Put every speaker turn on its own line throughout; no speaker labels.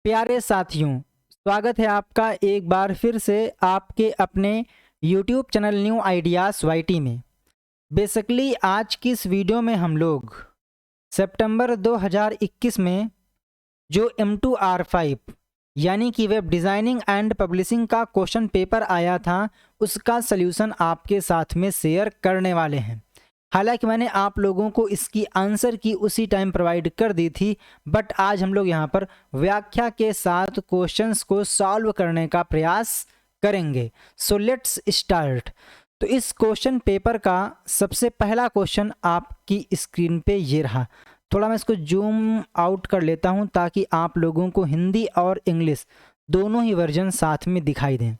प्यारे साथियों, स्वागत है आपका एक बार फिर से आपके अपने YouTube channel new ideas YT में। बेसिकली आज की इस वीडियो में हम लोग सितंबर 2021 में जो M2R5 यानी कि वेब डिज़ाइनिंग एंड पब्लिशिंग का क्वेश्चन पेपर आया था उसका सल्यूशन आपके साथ में शेयर करने वाले हैं। हालांकि मैंने आप लोगों को इसकी आंसर की उसी टाइम प्रोवाइड कर दी थी, बट आज हम लोग यहाँ पर व्याख्या के साथ क्वेश्चंस को सॉल्व करने का प्रयास करेंगे। So let's start. तो इस क्वेश्चन पेपर का सबसे पहला क्वेश्चन आपकी स्क्रीन पे ये रहा। थोड़ा मैं इसको जूम आउट कर लेता हूँ ताकि आप लोगों को हिंदी और इंग्लिश दोनों ही वर्जन साथ में दिखाई दें।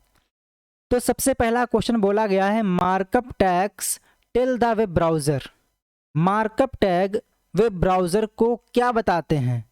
तो सबसे पहला क्वेश्चन बोला गया है markup tags tell the web browser. Markup tag web browser को क्या बताते हैं?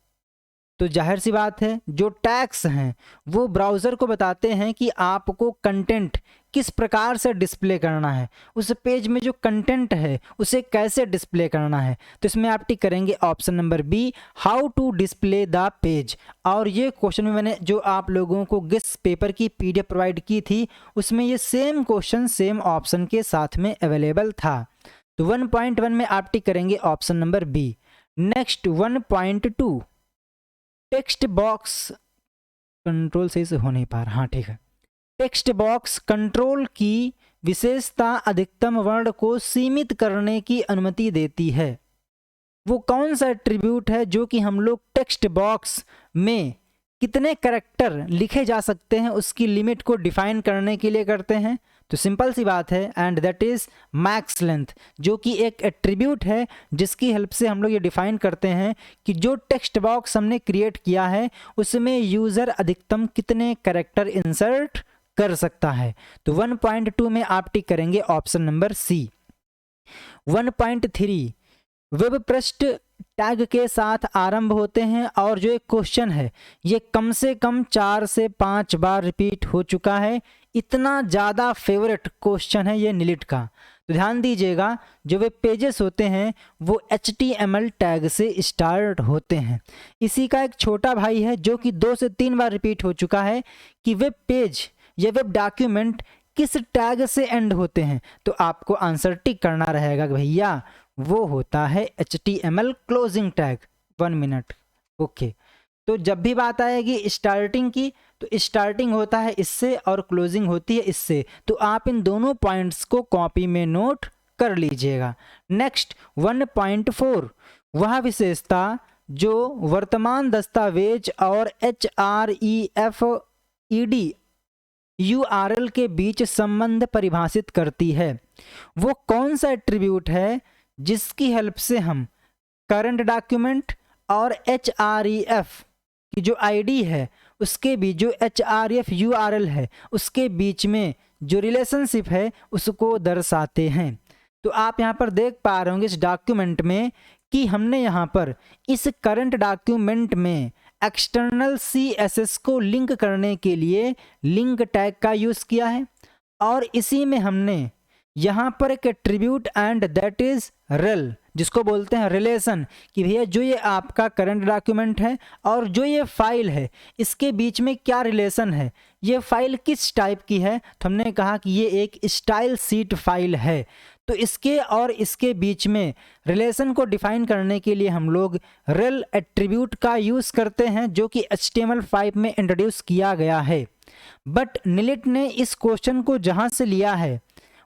तो जाहिर सी बात है जो टैग्स हैं वो ब्राउज़र को बताते हैं कि आपको कंटेंट किस प्रकार से डिस्प्ले करना है, उस पेज में जो कंटेंट है उसे कैसे डिस्प्ले करना है। तो इसमें आप टिक करेंगे option number B, how to display the page. और ये क्वेश्चन में मैंने जो आप लोगों को गेस्ट पेपर की PDF प्रोवाइड की थी उसमें ये सेम क्वेश्चन सेम ऑप्शन के साथ में अवेलेबल था। तो 1.1 में आप टिक करेंगे option number B. Next 1.2 text box control सही से हो नहीं पा रहा, हाँ ठीक है। टेक्स्ट बॉक्स कंट्रोल की विशेषता अधिकतम वर्ण को सीमित करने की अनुमति देती है। वो कौन सा एट्रीब्यूट है जो कि हम लोग टेक्स्ट बॉक्स में कितने कैरेक्टर लिखे जा सकते हैं उसकी लिमिट को डिफाइन करने के लिए करते हैं? तो सिंपल सी बात है, and that is max length, जो कि एक एट्रीब्यूट है जिसकी हेल्प से हम लोग ये डिफाइन करते हैं कि जो टेक्स्ट बॉक्स हमने क्रिएट किया है उसमें यूज़र अधिकतम कितने कैरेक्टर इंसर्ट कर सकता है। तो 1.2 में आप टिक करेंगे ऑप्शन नंबर सी। 1.3 वेब पृष्ठ टैग के साथ आरंभ होते हैं और जो एक क्वेश्चन है ये कम से कम 4 से 5 बार रिपीट हो चुका है। इतना ज़्यादा फेवरेट क्वेश्चन है ये निलिट का। तो ध्यान दीजिएगा, जो वेब पेजेस होते हैं वो HTML टैग से स्टार्ट होते हैं। इसी का एक छोटा भाई है जो कि 2 से 3 बार रिपीट हो चुका है कि वेब पेज या वेब डॉक्यूमेंट किस टैग से एंड होते हैं। तो आपको आंसर टिक करना रहेगा कि भैया वो होता है HTML closing tag. 1 minute, okay. तो जब भी बात आएगी स्टार्टिंग की तो स्टार्टिंग होता है इससे और क्लोजिंग होती है इससे। तो आप इन दोनों पॉइंट्स को कॉपी में नोट कर लीजिएगा। नेक्स्ट 1.4 वह विशेषता जो वर्तमान दस्तावेज और HREFED URL के बीच संबंध परिभाषित करती है। वो कौन सा एट्रीब्यूट है जिसकी हेल्प से हम करंट डॉक्यूमेंट और HREF की जो आईडी है उसके बीच, जो HREF URL है उसके बीच में जो रिलेशनशिप है उसको दर्शाते हैं। तो आप यहाँ पर देख पा रहे होंगे इस डॉक्यूमेंट में कि हमने यहाँ पर इस करंट डॉक्यूमेंट में एक्सटर्नल CSS को लिंक करने के लिए लिंक टैग का यूज़ किया है और इसी में हमने यहाँ पर एक attribute and that is rail, जिसको बोलते हैं रिलेशन, कि भैया जो ये आपका करंट डॉक्यूमेंट है और जो ये फाइल है इसके बीच में क्या रिलेशन है, ये फाइल किस टाइप की है। तो हमने कहा कि ये एक स्टाइल शीट फाइल है। तो इसके और इसके बीच में रिलेशन को डिफाइन करने के लिए हम लोग रेल एट्रीब्यूट का यूज़ करते हैं जो कि HTML5 में इंट्रोड्यूस किया गया है। बट निलिट ने इस क्वेश्चन को जहाँ से लिया है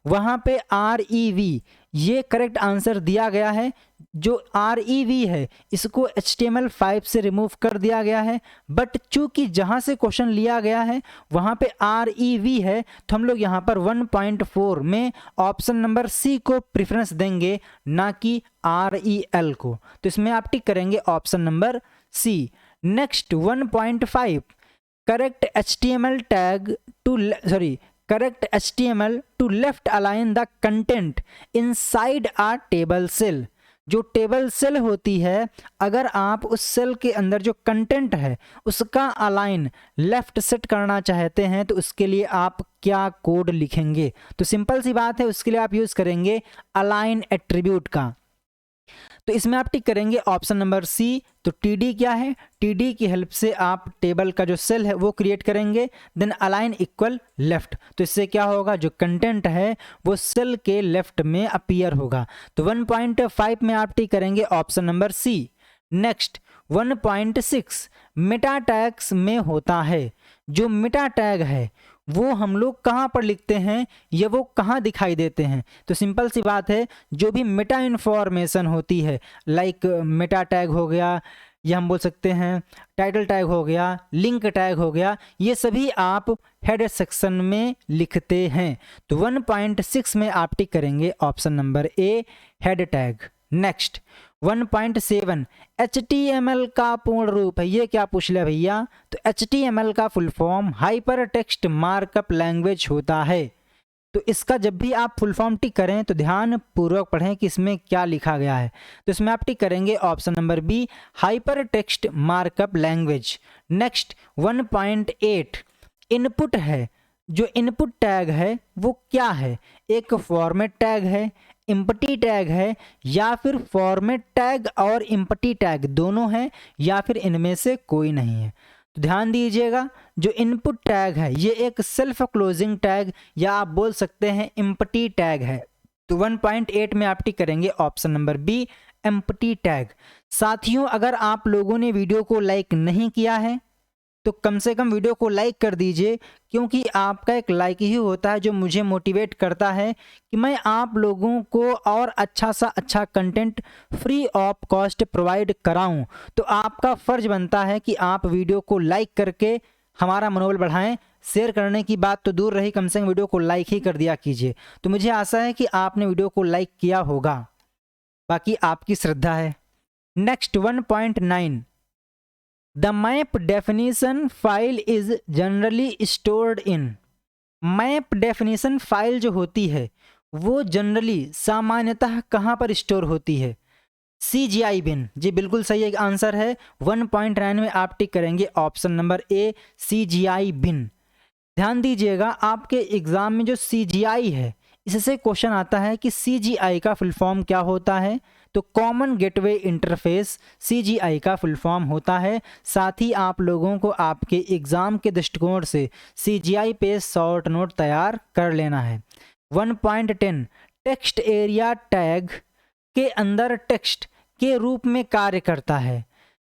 वहाँ पे REV ये करेक्ट आंसर दिया गया है। जो REV है इसको HTML5 से रिमूव कर दिया गया है, बट चूंकि जहाँ से क्वेश्चन लिया गया है वहाँ पे REV है तो हम लोग यहाँ पर 1.4 में ऑप्शन नंबर सी को प्रेफरेंस देंगे, ना कि REL को। तो इसमें आप टिक करेंगे option number C. Next 1.5 correct HTML tag to correct HTML to left align the content inside a table cell। जो टेबल सेल होती है अगर आप उस सेल के अंदर जो कंटेंट है उसका अलाइन लेफ्ट सेट करना चाहते हैं तो उसके लिए आप क्या कोड लिखेंगे? तो सिंपल सी बात है, उसके लिए आप यूज़ करेंगे अलाइन एट्रीब्यूट का। तो इसमें आप टिक करेंगे ऑप्शन नंबर सी। तो टी क्या है, टी की हेल्प से आप टेबल का जो सेल है वो क्रिएट करेंगे, देन अलाइन इक्वल लेफ्ट। तो इससे क्या होगा, जो कंटेंट है वो सेल के लेफ्ट में अपीयर होगा। तो 1.5 में आप टिक करेंगे option number C. Next 1.6 meta tags में होता है। जो मेटा टैग है वो हम लोग कहाँ पर लिखते हैं या वो कहाँ दिखाई देते हैं? तो सिंपल सी बात है, जो भी मेटा इन्फॉर्मेशन होती है, लाइक मेटा टैग हो गया, या हम बोल सकते हैं टाइटल टैग हो गया, लिंक टैग हो गया, ये सभी आप हेड सेक्शन में लिखते हैं। तो 1.6 में आप टिक करेंगे option number A, head tag. Next 1.7 HTML का पूर्ण रूप है। ये क्या पूछ लिया भैया, तो HTML का full form hyper text markup language होता है। तो इसका जब भी आप फुल फॉर्म टिक करें तो ध्यान पूर्वक पढ़ें कि इसमें क्या लिखा गया है। तो इसमें आप टिक करेंगे option number B, hypertext markup language. Next 1.8 input है। जो इनपुट टैग है वो क्या है, एक फॉर्मेट टैग है, इम्पटी टैग है, या फिर फॉर्मेट टैग और इम्पटी टैग दोनों हैं, या फिर इनमें से कोई नहीं है। तो ध्यान दीजिएगा, जो इनपुट टैग है ये एक सेल्फ क्लोजिंग टैग या आप बोल सकते हैं इम्पटी टैग है। तो 1.8 में आप टिक करेंगे option number B, empty tag. साथियों, अगर आप लोगों ने वीडियो को लाइक नहीं किया है तो कम से कम वीडियो को लाइक कर दीजिए, क्योंकि आपका एक लाइक ही होता है जो मुझे मोटिवेट करता है कि मैं आप लोगों को और अच्छा सा अच्छा content free of cost provide कराऊं। तो आपका फ़र्ज बनता है कि आप वीडियो को लाइक करके हमारा मनोबल बढ़ाएं। शेयर करने की बात तो दूर रही, कम से कम वीडियो को लाइक ही कर दिया कीजिए। तो मुझे आशा है कि आपने वीडियो को लाइक किया होगा, बाकी आपकी श्रद्धा है। Next 1.9 the map definition file is generally stored in. Map definition file जो होती है वो जनरली सामान्यतः कहाँ पर स्टोर होती है? CGI बिन। जी बिल्कुल सही एक आंसर है। 1.9 में आप टिक करेंगे ऑप्शन नंबर ए, CGI बिन। ध्यान दीजिएगा, आपके एग्जाम में जो CGI है इससे क्वेश्चन आता है कि CGI का फुल फॉर्म क्या होता है। तो कॉमन गेटवे इंटरफेस CGI का फुल फॉर्म होता है। साथ ही आप लोगों को आपके एग्ज़ाम के दृष्टिकोण से CGI पे शॉर्ट नोट तैयार कर लेना है। 1.10 टेक्स्ट एरिया टैग के अंदर टेक्स्ट के रूप में कार्य करता है।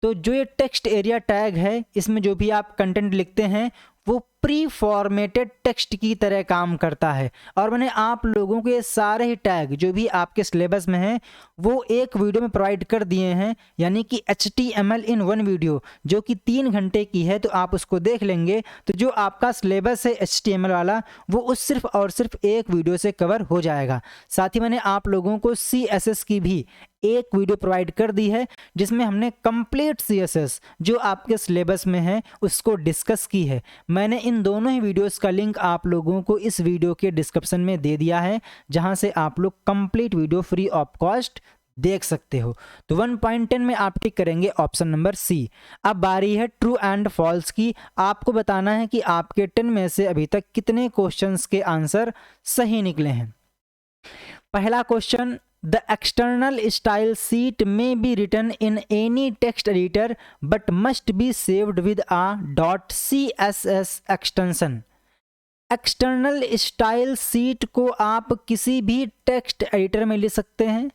तो जो ये टेक्स्ट एरिया टैग है इसमें जो भी आप कंटेंट लिखते हैं वो प्री फॉर्मेटेड टेक्स्ट की तरह काम करता है। और मैंने आप लोगों को ये सारे ही टैग जो भी आपके सिलेबस में हैं वो एक वीडियो में प्रोवाइड कर दिए हैं, यानी कि HTML इन वन वीडियो जो कि 3 घंटे की है। तो आप उसको देख लेंगे तो जो आपका सिलेबस है HTML वाला वो उस सिर्फ और सिर्फ एक वीडियो से कवर हो जाएगा। साथ ही मैंने आप लोगों को CSS की भी एक वीडियो प्रोवाइड कर दी है जिसमें हमने कंप्लीट CSS जो आपके सिलेबस में है उसको डिस्कस की है। मैंने इन दोनों ही वीडियोस का लिंक आप लोगों को इस वीडियो के डिस्क्रिप्शन में दे दिया है, जहां से आप लोग complete video free of cost देख सकते हो। तो 1.10 में आप टिक करेंगे ऑप्शन नंबर सी। अब बारी है ट्रू एंड फॉल्स की। आपको बताना है कि आपके 10 में से अभी तक कितने क्वेश्चंस के आंसर सही निकले हैं। पहला question, The external style sheet may be written in any text editor but must be saved with a .css extension। External style sheet को आप किसी भी टेक्स्ट एडिटर में लिख सकते हैं,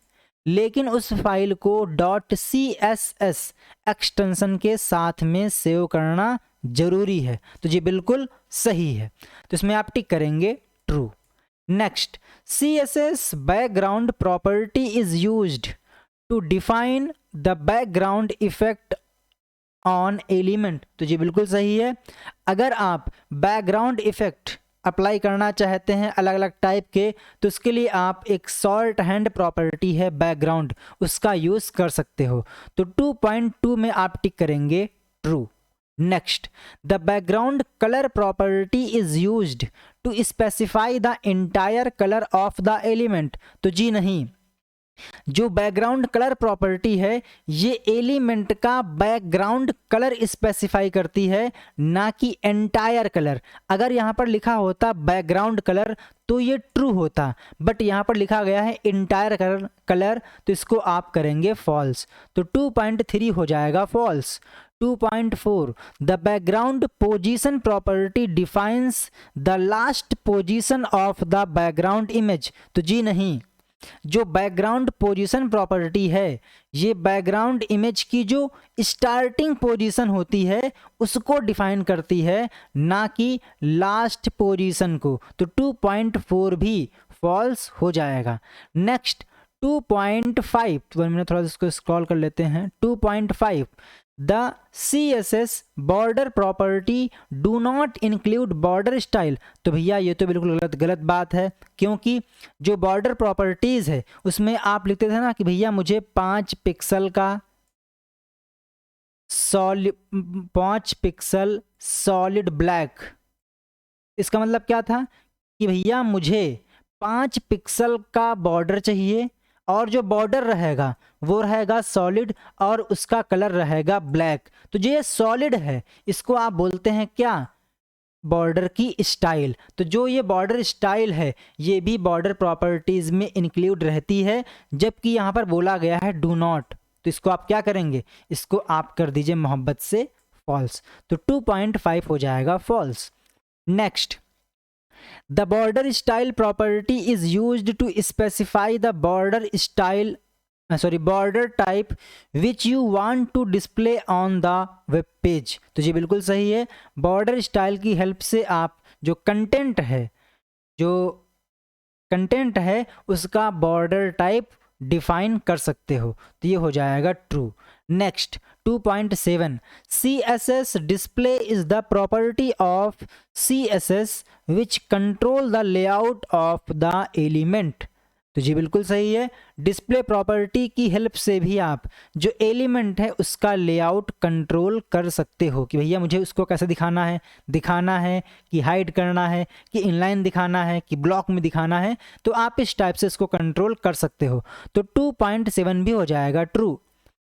लेकिन उस फाइल को .css एक्सटेंशन के साथ में सेव करना जरूरी है। तो जी बिल्कुल सही है, तो इसमें आप टिक करेंगे true. Next, CSS background property is used to define the background effect on element। तो जी बिल्कुल सही है। अगर आप बैकग्राउंड इफेक्ट अप्लाई करना चाहते हैं अलग अलग टाइप के, तो उसके लिए आप एक शॉर्ट हैंड प्रॉपर्टी है बैकग्राउंड, उसका यूज़ कर सकते हो। तो 2.2 में आप टिक करेंगे true. Next, the background colour property is used to specify the entire colour of the element. तो जी नहीं, जो बैकग्राउंड कलर प्रॉपर्टी है ये एलिमेंट का बैकग्राउंड कलर स्पेसिफाई करती है, ना कि एंटायर कलर। अगर यहाँ पर लिखा होता बैकग्राउंड कलर तो ये ट्रू होता, बट यहाँ पर लिखा गया है इंटायर कलर, तो इसको आप करेंगे फॉल्स। तो 2.3 हो जाएगा false. 2.4 the background position property defines the last position of the background image. तो जी नहीं, जो बैकग्राउंड पोजीशन प्रॉपर्टी है ये बैकग्राउंड इमेज की जो स्टार्टिंग पोजीशन होती है उसको डिफाइन करती है, ना कि लास्ट पोजीशन को। तो 2.4 भी फॉल्स हो जाएगा। नेक्स्ट 2.5, तो मैंने थोड़ा सा इसको स्क्रॉल कर लेते हैं। 2.5 the CSS border property do not include border style. तो भैया ये तो बिल्कुल गलत बात है, क्योंकि जो बॉर्डर प्रॉपर्टीज़ है उसमें आप लिखते थे ना कि भैया मुझे 5 पिक्सल का 5 पिक्सल सॉलिड ब्लैक। इसका मतलब क्या था कि भैया मुझे 5 पिक्सल का बॉर्डर चाहिए और जो बॉर्डर रहेगा वो रहेगा सॉलिड और उसका कलर रहेगा ब्लैक। तो जो ये सॉलिड है इसको आप बोलते हैं क्या, बॉर्डर की स्टाइल। तो जो ये बॉर्डर स्टाइल है ये भी बॉर्डर प्रॉपर्टीज में इंक्लूड रहती है, जबकि यहाँ पर बोला गया है डू नॉट। तो इसको आप क्या करेंगे, इसको आप कर दीजिए मोहब्बत से फॉल्स। तो 2.5 हो जाएगा false. Next the border style property is used to specify the border type which you want to display on the web page। तो जी बिल्कुल सही है, बॉर्डर स्टाइल की हेल्प से आप जो कंटेंट है उसका बॉर्डर टाइप डिफाइन कर सकते हो। तो ये हो जाएगा true. Next 2.7 CSS display is the property of CSS which control the layout of the element। तो जी बिल्कुल सही है, डिस्प्ले प्रॉपर्टी की हेल्प से भी आप जो एलिमेंट है उसका लेआउट कंट्रोल कर सकते हो कि भैया मुझे उसको कैसे दिखाना है कि हाइड करना है, कि इनलाइन दिखाना है, कि ब्लॉक में दिखाना है। तो आप इस टाइप से इसको कंट्रोल कर सकते हो। तो 2.7 भी हो जाएगा true.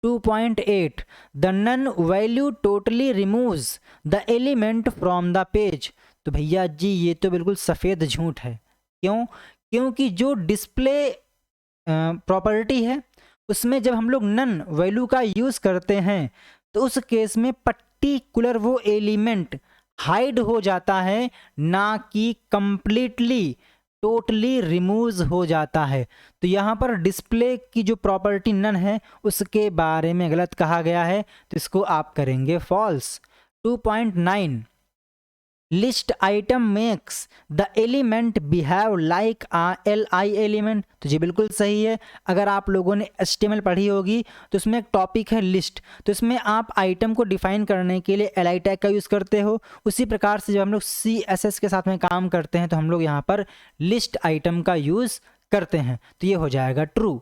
2.8 the none value totally removes the element from the page. तो भैया जी ये तो बिल्कुल सफ़ेद झूठ है। क्यों? क्योंकि जो डिस्प्ले प्रॉपर्टी है उसमें जब हम लोग नन वैल्यू का यूज़ करते हैं तो उस केस में पर्टिकुलर वो एलिमेंट हाइड हो जाता है, ना कि कंप्लीटली टोटली रिमूव हो जाता है। तो यहाँ पर डिस्प्ले की जो प्रॉपर्टी नन है उसके बारे में गलत कहा गया है, तो इसको आप करेंगे false. 2.9 list item makes the element behave like a LI element. तो जी बिल्कुल सही है। अगर आप लोगों ने HTML पढ़ी होगी तो उसमें एक टॉपिक है लिस्ट, तो इसमें आप आइटम को डिफाइन करने के लिए LI टैग का यूज़ करते हो। उसी प्रकार से जब हम लोग CSS के साथ में काम करते हैं तो हम लोग यहाँ पर लिस्ट आइटम का यूज़ करते हैं। तो ये हो जाएगा true.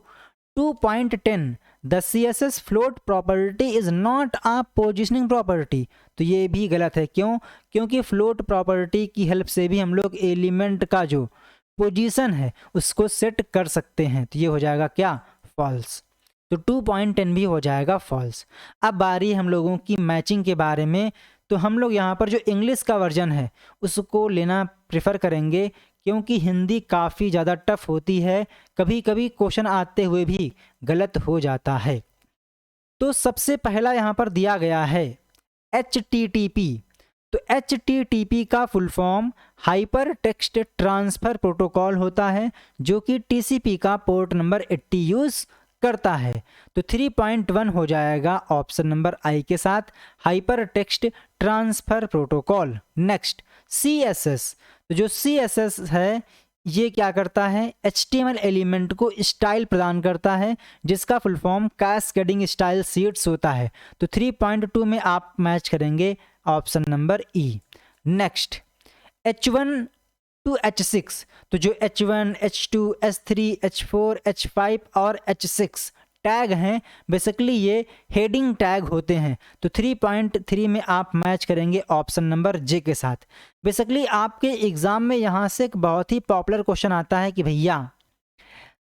2.10 the CSS float property is not a positioning property. तो ये भी गलत है। क्यों? क्योंकि फ्लोट प्रॉपर्टी की हेल्प से भी हम लोग एलिमेंट का जो पोजीशन है उसको सेट कर सकते हैं। तो ये हो जाएगा क्या, फॉल्स। तो 2.10 भी हो जाएगा फॉल्स। अब बारी हम लोगों की मैचिंग के बारे में। तो हम लोग यहाँ पर जो इंग्लिश का वर्जन है उसको लेना प्रेफर करेंगे, क्योंकि हिंदी काफ़ी ज़्यादा टफ होती है, कभी कभी क्वेश्चन आते हुए भी गलत हो जाता है। तो सबसे पहला यहाँ पर दिया गया है HTTP। तो HTTP का full form hyper text transfer protocol होता है, जो कि TCP का पोर्ट नंबर 80 यूज़ करता है। तो 3.1 हो जाएगा ऑप्शन नंबर आई के साथ, hyper text transfer protocol. Next CSS। तो जो CSS है ये क्या करता है, HTML एलिमेंट को स्टाइल प्रदान करता है, जिसका full form cascading style sheets होता है। तो 3.2 में आप मैच करेंगे option number E. Next H1 to H6। तो जो H1, H2, H3, H4, H5 और H6 टैग हैं बेसिकली ये हेडिंग टैग होते हैं। तो 3.3 में आप मैच करेंगे ऑप्शन नंबर जे के साथ। बेसिकली आपके एग्ज़ाम में यहाँ से एक बहुत ही पॉपुलर क्वेश्चन आता है कि भैया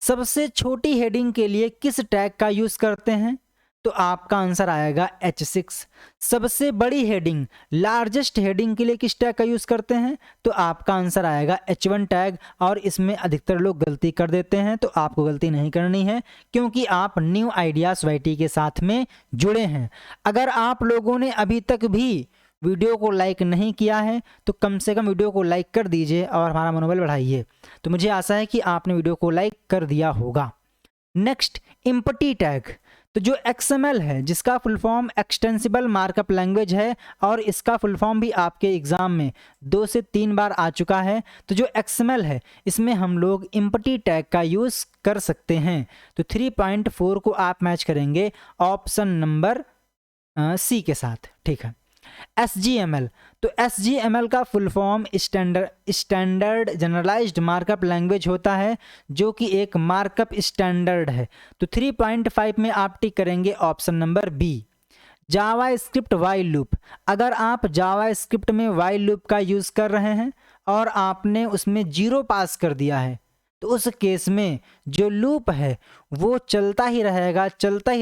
सबसे छोटी हेडिंग के लिए किस टैग का यूज़ करते हैं? तो आपका आंसर आएगा H6। सबसे बड़ी हेडिंग, लार्जेस्ट हेडिंग के लिए किस टैग का यूज़ करते हैं? तो आपका आंसर आएगा H1 टैग। और इसमें अधिकतर लोग गलती कर देते हैं, तो आपको गलती नहीं करनी है क्योंकि आप न्यू आइडियाज़ YT के साथ में जुड़े हैं। अगर आप लोगों ने अभी तक भी वीडियो को लाइक नहीं किया है तो कम से कम वीडियो को लाइक कर दीजिए और हमारा मनोबल बढ़ाइए। तो मुझे आशा है कि आपने वीडियो को लाइक कर दिया होगा। Next, empty tag. तो जो XML है, जिसका full form extensible markup language है और इसका फुल फॉर्म भी आपके एग्जाम में 2 से 3 बार आ चुका है। तो जो XML है इसमें हम लोग एम्पटी टैग का यूज़ कर सकते हैं। तो 3.4 को आप मैच करेंगे ऑप्शन नंबर C के साथ। ठीक है। SGML। तो SGML का full form standard generalised markup language होता है, जो कि एक मार्कअप स्टैंडर्ड है। तो 3.5 में आप टिक करेंगे ऑप्शन नंबर B। जावा स्क्रिप्ट वाइल लूप। अगर आप जावा स्क्रिप्ट में वाइल लूप का यूज़ कर रहे हैं और आपने उसमें 0 पास कर दिया है, तो उस केस में जो लूप है वो चलता ही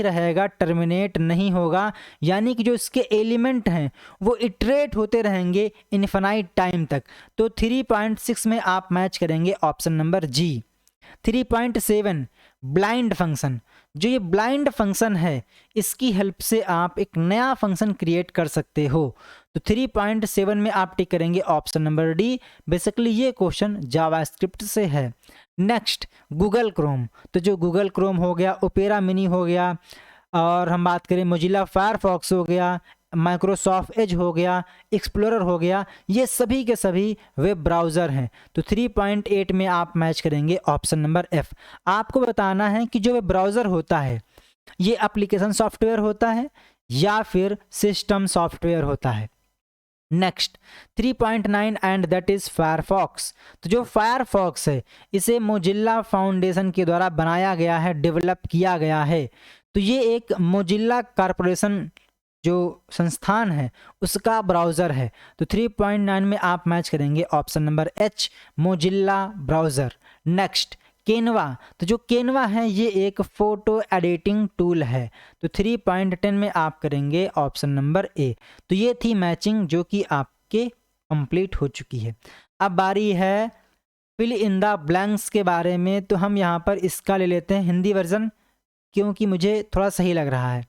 रहेगा, टर्मिनेट नहीं होगा। यानी कि जो इसके एलिमेंट हैं वो इटरेट होते रहेंगे इनफिनाइट टाइम तक। तो 3.6 में आप मैच करेंगे option number G। 3.7 blind function. जो ये ब्लाइंड फंक्शन है इसकी हेल्प से आप एक नया फंक्शन क्रिएट कर सकते हो। तो 3.7 में आप टिक करेंगे ऑप्शन नंबर D। बेसिकली ये क्वेश्चन जावास्क्रिप्ट से है। Next, Google Chrome. तो जो गूगल क्रोम हो गया, ओपेरा मिनी हो गया, और हम बात करें मोजिला फायरफॉक्स हो गया, माइक्रोसॉफ्ट एज हो गया, एक्सप्लोरर हो गया, ये सभी के सभी वेब ब्राउज़र हैं। तो 3.8 में आप मैच करेंगे ऑप्शन नंबर F। आपको बताना है कि जो वेब ब्राउज़र होता है ये एप्लीकेशन सॉफ्टवेयर होता है या फिर सिस्टम सॉफ्टवेयर होता है। Next, 3.9 and that is Firefox. तो जो फायरफॉक्स है इसे मोजिल्ला फाउंडेशन के द्वारा बनाया गया है, डेवलप किया गया है। तो ये एक मोजिल्ला कॉरपोरेशन जो संस्थान है उसका ब्राउज़र है। तो 3.9 में आप मैच करेंगे option number H, Mozilla browser. Next, Canva. तो जो केनवा है ये एक फ़ोटो एडिटिंग टूल है। तो 3.10 में आप करेंगे ऑप्शन नंबर A। तो ये थी मैचिंग जो कि आपके कंप्लीट हो चुकी है। अब बारी है फिल इन द ब्लैंक्स के बारे में। तो हम यहाँ पर इसका ले लेते हैं हिंदी वर्जन क्योंकि मुझे थोड़ा सही लग रहा है।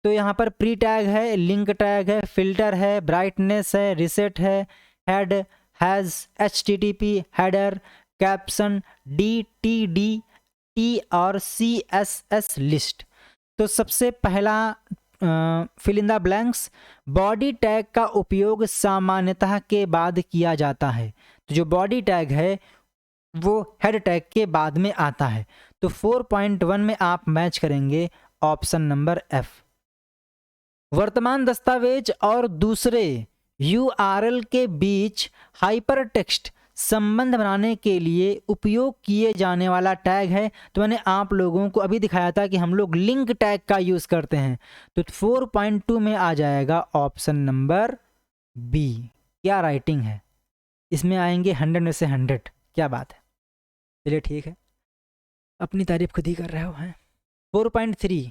तो यहाँ पर प्री टैग है, लिंक टैग है, फिल्टर है, ब्राइटनेस है, रिसेट है, head, has, HTTP, header, caption, DTD और CSS लिस्ट। तो सबसे पहला fill in the blanks, body tag का उपयोग सामान्यतः के बाद किया जाता है। तो जो बॉडी टैग है वो हेड टैग के बाद में आता है। तो 4.1 में आप मैच करेंगे ऑप्शन नंबर F। वर्तमान दस्तावेज और दूसरे URL के बीच हाइपरटेक्स्ट संबंध बनाने के लिए उपयोग किए जाने वाला टैग है। तो मैंने आप लोगों को अभी दिखाया था कि हम लोग लिंक टैग का यूज़ करते हैं। तो 4.2 में आ जाएगा ऑप्शन नंबर B। क्या राइटिंग है, इसमें आएंगे 100 में से 100। क्या बात है, चलिए ठीक है, अपनी तारीफ खुद ही कर रहे हो हैं। 4.3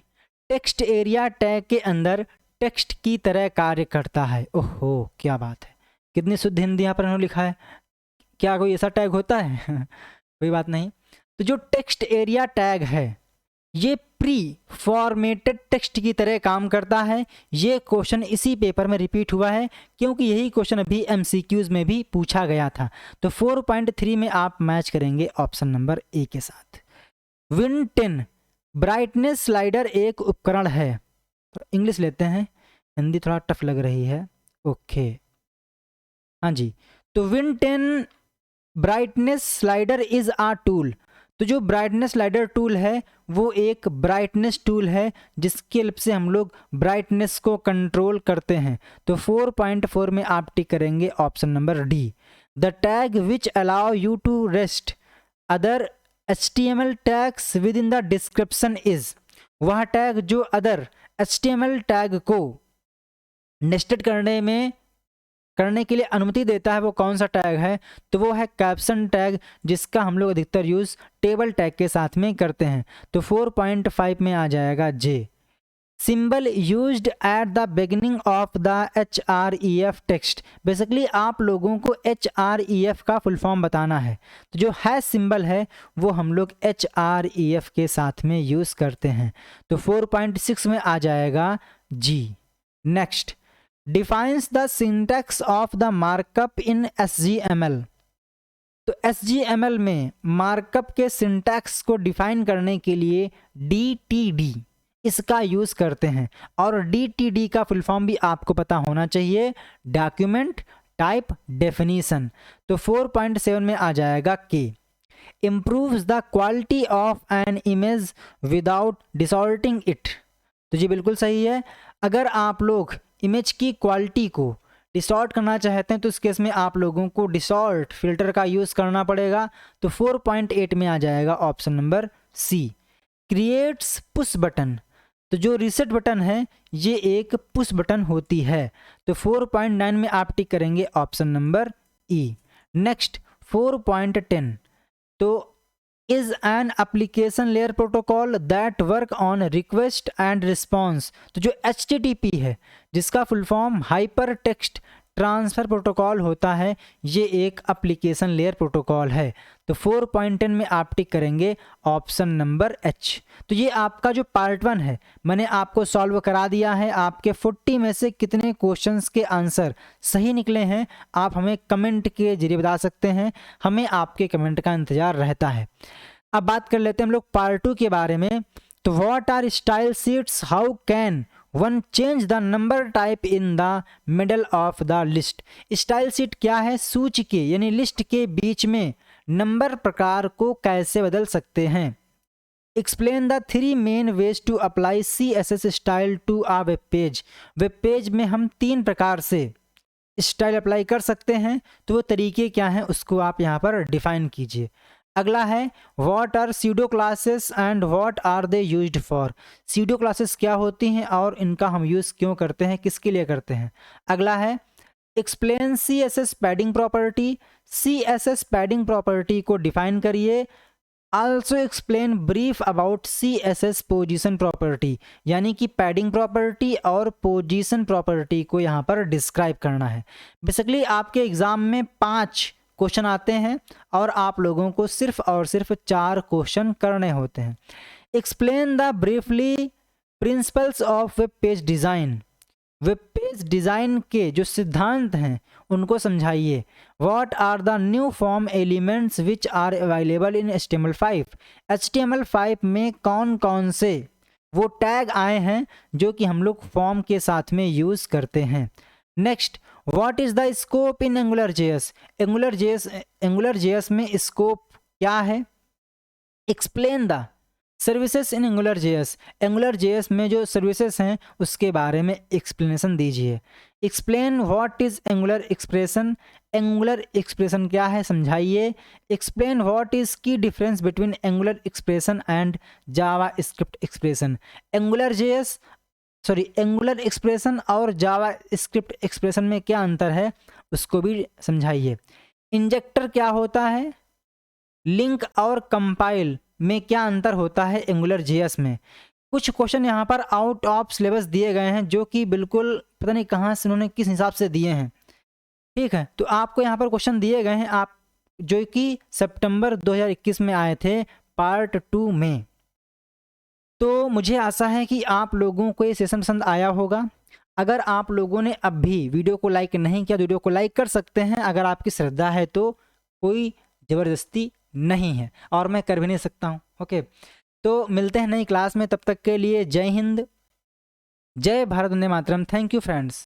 टेक्स्ट एरिया टैग के अंदर टेक्स्ट की तरह कार्य करता है। ओहो क्या बात है, कितनी शुद्ध हिंदी यहाँ पर उन्होंने लिखा है। क्या कोई ऐसा टैग होता है? कोई बात नहीं। तो जो टेक्स्ट एरिया टैग है ये प्री फॉर्मेटेड टेक्स्ट की तरह काम करता है। ये क्वेश्चन इसी पेपर में रिपीट हुआ है क्योंकि यही क्वेश्चन अभी MCQs में भी पूछा गया था। तो 4.3 में आप मैच करेंगे ऑप्शन नंबर A के साथ। विन 10 ब्राइटनेस स्लाइडर एक उपकरण है। इंग्लिश लेते हैं, हिंदी थोड़ा टफ लग रही है। ओके, हाँ जी। तो win 10 brightness slider is a tool. तो जो ब्राइटनेस स्लाइडर टूल है वो एक ब्राइटनेस टूल है जिसकी हेल्प से हम लोग ब्राइटनेस को कंट्रोल करते हैं। तो 4.4 में आप टिक करेंगे option number D। The tag which allow you to rest other HTML tags within the description is. वह टैग जो अदर HTML टैग को नेस्टेड करने में करने के लिए अनुमति देता है वो कौन सा टैग है, तो वो है कैप्शन टैग, जिसका हम लोग अधिकतर यूज़ टेबल टैग के साथ में करते हैं। तो 4.5 में आ जाएगा J. Symbol used at the beginning of the href text. Basically आप लोगों को href का फुल फॉर्म बताना है, तो जो है सिंबल है वो हम लोग href के साथ में यूज़ करते हैं। तो 4.6 में आ जाएगा G. Next, defines the syntax of the markup in HTML। तो HTML में मार्कअप के सिंटैक्स को डिफाइन करने के लिए DTD इसका यूज़ करते हैं, और DTD का फुल फॉर्म भी आपको पता होना चाहिए, डॉक्यूमेंट टाइप डेफिनीशन। तो 4.7 में आ जाएगा K. Improves the quality of an image without distorting it. तो जी बिल्कुल सही है। अगर आप लोग इमेज की क्वालिटी को डिसॉर्ट करना चाहते हैं तो इस केस में आप लोगों को डिसॉर्ट फिल्टर का यूज़ करना पड़ेगा। तो 4.8 में आ जाएगा option number C. Creates push button. तो जो रीसेट बटन है ये एक पुश बटन होती है। तो 4.9 में आप टिक करेंगे ऑप्शन नंबर ई। नेक्स्ट 4.10, तो is an application layer protocol that work on request and response. तो जो HTTP है, जिसका full form hyper text transfer protocol होता है, ये एक एप्लीकेशन लेयर प्रोटोकॉल है। तो 4.10 में आप टिक करेंगे ऑप्शन नंबर एच। तो ये आपका जो पार्ट 1 है मैंने आपको सॉल्व करा दिया है। आपके 40 में से कितने क्वेश्चंस के आंसर सही निकले हैं आप हमें कमेंट के जरिए बता सकते हैं, हमें आपके कमेंट का इंतज़ार रहता है। अब बात कर लेते हैं हम लोग पार्ट 2 के बारे में। तो what are style sheets, how can one change the number type in the middle of the list. Style sheet क्या है, सूची के यानी लिस्ट के बीच में नंबर प्रकार को कैसे बदल सकते हैं। Explain the 3 main ways to apply CSS style to a web page. Web page में हम 3 प्रकार से स्टाइल अप्लाई कर सकते हैं, तो वो तरीके क्या हैं उसको आप यहाँ पर डिफाइन कीजिए। अगला है what are pseudo classes and what are they used for. Pseudo classes क्या होती हैं और इनका हम यूज़ क्यों करते हैं, किसके लिए करते हैं। अगला है explain CSS padding property. CSS padding property को डिफाइन करिए। Also explain brief about CSS position property, यानी कि पैडिंग प्रॉपर्टी और पोजीशन प्रॉपर्टी को यहाँ पर डिस्क्राइब करना है। बेसिकली आपके एग्जाम में 5 क्वेश्चन आते हैं और आप लोगों को सिर्फ और सिर्फ 4 क्वेश्चन करने होते हैं। Explain the briefly principles of web page design. Web page design के जो सिद्धांत हैं उनको समझाइए। What are the new form elements which are available in HTML5। HTML5 में कौन कौन से वो टैग आए हैं जो कि हम लोग फॉर्म के साथ में यूज़ करते हैं। Next, what is the scope in AngularJS। AngularJS में स्कोप क्या है। Explain the services in AngularJS। AngularJS में जो सर्विसेज हैं उसके बारे में एक्सप्लेनेशन दीजिए। Explain what is angular expression. Angular expression क्या है समझाइए। एक्सप्लेन व्हाट इज़ की difference between angular expression and JavaScript expression. Angular expression और जावास्क्रिप्ट एक्सप्रेशन में क्या अंतर है उसको भी समझाइए। इंजेक्टर क्या होता है। लिंक और कंपाइल में क्या अंतर होता है AngularJS में। कुछ क्वेश्चन यहाँ पर आउट ऑफ सिलेबस दिए गए हैं जो कि बिल्कुल पता नहीं कहाँ से उन्होंने किस हिसाब से दिए हैं, ठीक है। तो आपको यहाँ पर क्वेश्चन दिए गए हैं आप जो कि सितंबर 2021 में आए थे पार्ट 2 में। तो मुझे आशा है कि आप लोगों को ये सेशन पसंद आया होगा। अगर आप लोगों ने अब भी वीडियो को लाइक नहीं किया तो वीडियो को लाइक कर सकते हैं, अगर आपकी श्रद्धा है तो। कोई ज़बरदस्ती नहीं है और मैं कर भी नहीं सकता हूँ। ओके, तो मिलते हैं नई क्लास में, तब तक के लिए जय हिंद, जय भारत, वंदे मातरम। Thank you friends.